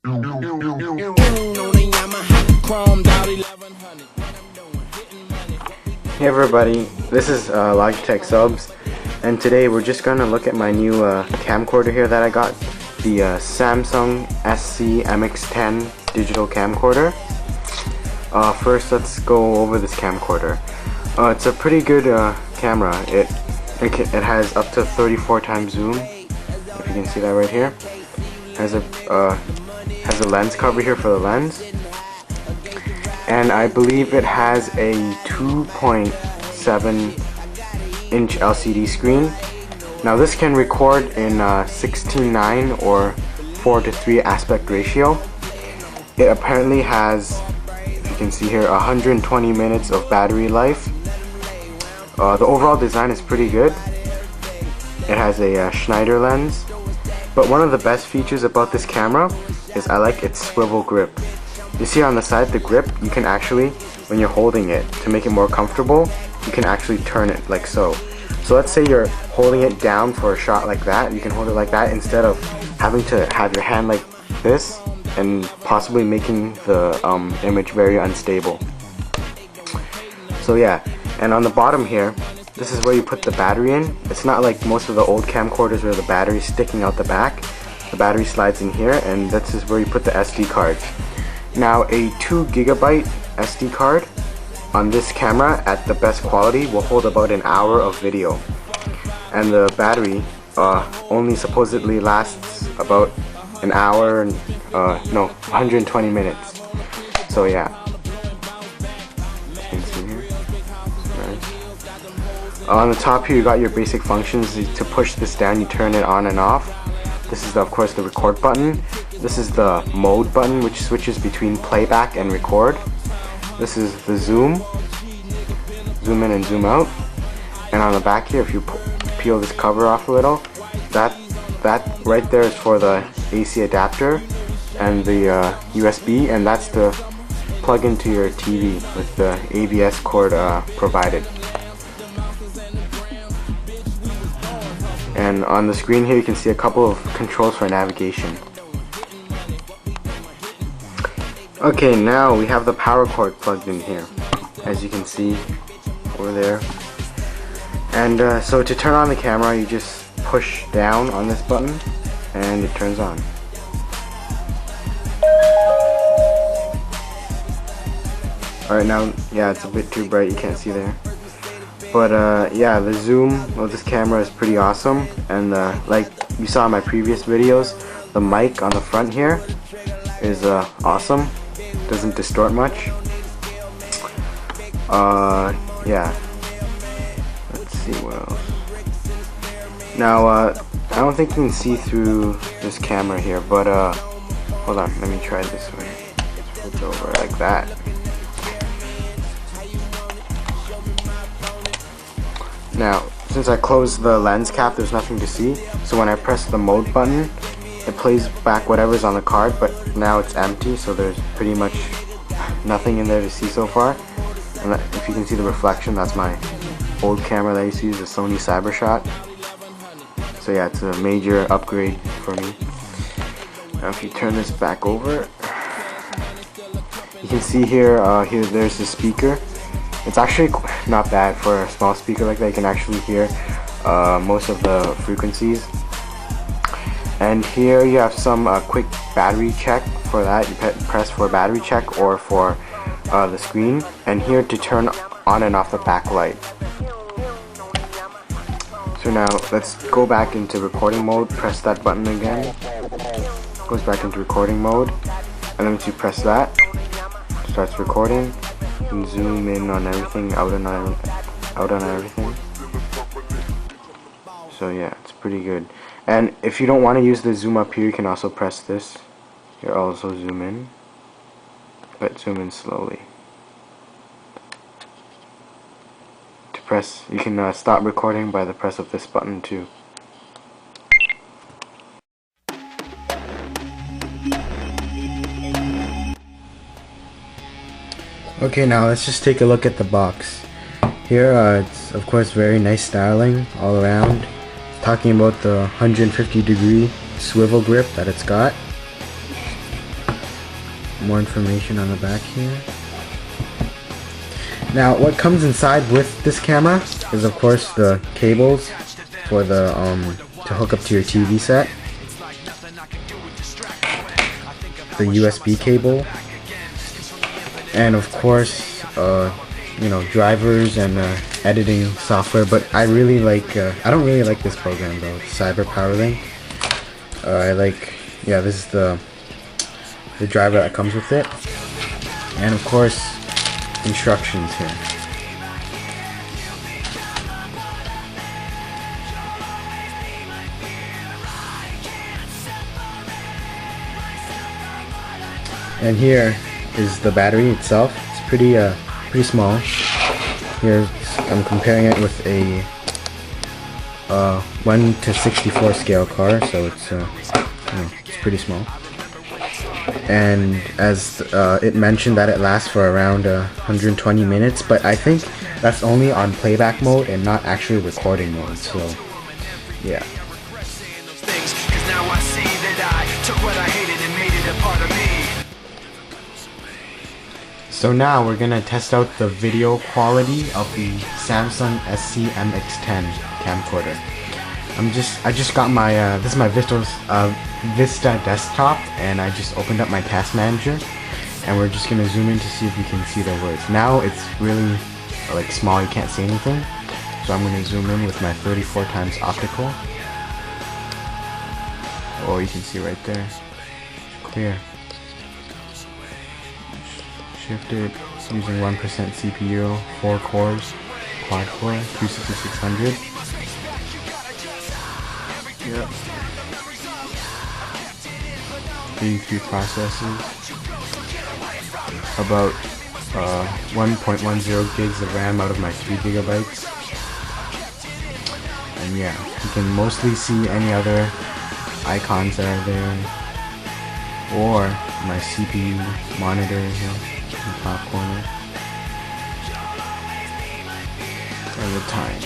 Hey everybody, this is Logitech Subs, and today we're just gonna look at my new camcorder here that I got, the Samsung SC-MX10 digital camcorder. First, let's go over this camcorder. It's a pretty good camera. It has up to 34 times zoom, if you can see that right here. Has a lens cover here for the lens, and I believe it has a 2.7 inch LCD screen. Now this can record in 16:9 or 4:3 aspect ratio. It apparently has, if you can see here, 120 minutes of battery life. The overall design is pretty good. It has a Schneider lens, but one of the best features about this camera is I like its swivel grip. You see on the side, the grip, you can actually, when you're holding it, to make it more comfortable, you can actually turn it like so. So let's say you're holding it down for a shot like that, you can hold it like that instead of having to have your hand like this and possibly making the image very unstable. So yeah, and on the bottom here, this is where you put the battery in. It's not like most of the old camcorders where the battery is sticking out the back. The battery slides in here, and this is where you put the SD card. Now a 2 GB SD card on this camera at the best quality will hold about an hour of video, and the battery only supposedly lasts about an hour and 120 minutes. So yeah, you can see here. Nice. On the top here you got your basic functions. To push this down, you turn it on and off. This is of course the record button. This is the mode button, which switches between playback and record. This is the zoom in and zoom out. And on the back here, if you peel this cover off a little, that right there is for the AC adapter and the USB, and that's to plug into your TV with the ABS cord provided. And on the screen here you can see a couple of controls for navigation. Okay, now we have the power cord plugged in here, as you can see over there. And so to turn on the camera, you just push down on this button and it turns on. Alright, now, yeah, it's a bit too bright, you can't see there. But yeah, the zoom of this camera is pretty awesome, and like you saw in my previous videos, the mic on the front here is awesome. Doesn't distort much. Yeah. Let's see what else. Now, I don't think you can see through this camera here, but hold on, let me try it this way. Flip it over like that. Now, since I closed the lens cap, there's nothing to see. So when I press the mode button, it plays back whatever's on the card, but now it's empty, so there's pretty much nothing in there to see so far. And if you can see the reflection, that's my old camera that I used to use, the Sony Cybershot. So yeah, it's a major upgrade for me. Now if you turn this back over, you can see here, there's the speaker. It's actually not bad for a small speaker like that. You can actually hear most of the frequencies. And here you have some quick battery check for that. You press for battery check or for the screen, and here to turn on and off the backlight. So now let's go back into recording mode. Press that button again. Goes back into recording mode, and then once you press that, it starts recording. You can zoom in on everything, out on everything. So yeah, it's pretty good. And if you don't want to use the zoom up here, you can also press this. Here, also zoom in, but zoom in slowly. To press, you can stop recording by the press of this button too. Okay, now let's just take a look at the box. Here, it's of course very nice styling all around. Talking about the 150-degree swivel grip that it's got. more information on the back here. Now, what comes inside with this camera is, of course, the cables for the to hook up to your TV set, the USB cable, and of course, you know, drivers and editing software. But I really like, I don't really like this program though, Cyber PowerLink. I like, yeah, this is the driver that comes with it, and of course, instructions here. And here is the battery itself. It's pretty small. Here I'm comparing it with a 1:64 scale car, so it's you know, it's pretty small. And as it mentioned that it lasts for around 120 minutes, but I think that's only on playback mode and not actually recording mode, so yeah. So now we're gonna test out the video quality of the Samsung SC-MX10 camcorder. I just got my this is my Vista desktop, and I just opened up my task manager, and we're just gonna zoom in to see if we can see the words. Now it's really like small, you can't see anything, so I'm gonna zoom in with my 34 times optical. Oh, you can see right there, clear. Shifted using 1% CPU, 4 cores, quad core, 26600. Yep. 83 processors, about 1.10 gigs of RAM out of my 3 gigabytes. And yeah, you can mostly see any other icons that are there, or my CPU monitor here in the top corner, and the time.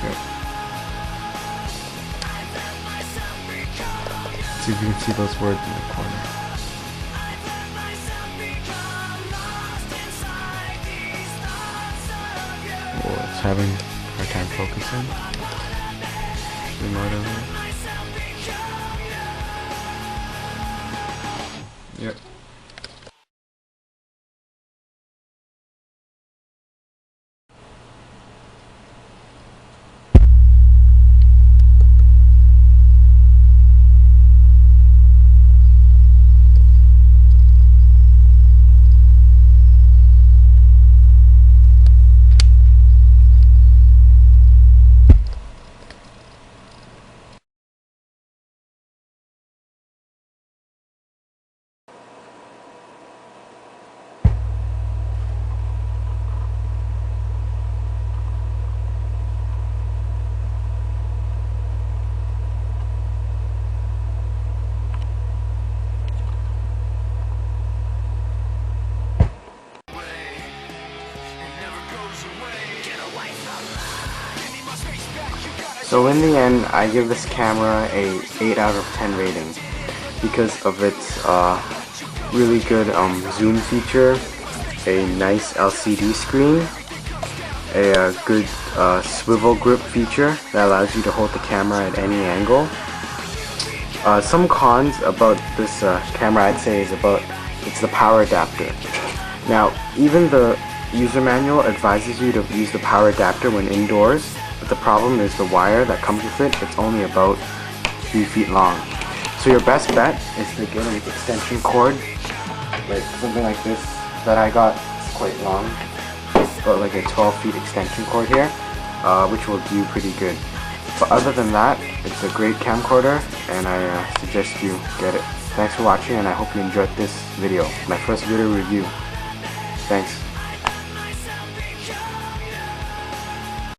Yep. See if you can see those words in the corner. Oh, it's having a hard time focusing. Zoom out of it. Yep. So in the end, I give this camera a 8 out of 10 rating because of its really good zoom feature, a nice LCD screen, a good swivel grip feature that allows you to hold the camera at any angle. Some cons about this camera I'd say is it's the power adapter. Now, even the user manual advises you to use the power adapter when indoors, but the problem is the wire that comes with it, it's only about 3 feet long. So your best bet is to get an extension cord, like something like this that I got. It's quite long, but like a 12 feet extension cord here, which will do pretty good. But other than that, it's a great camcorder, and I suggest you get it. Thanks for watching, and I hope you enjoyed this video, my first video review. Thanks.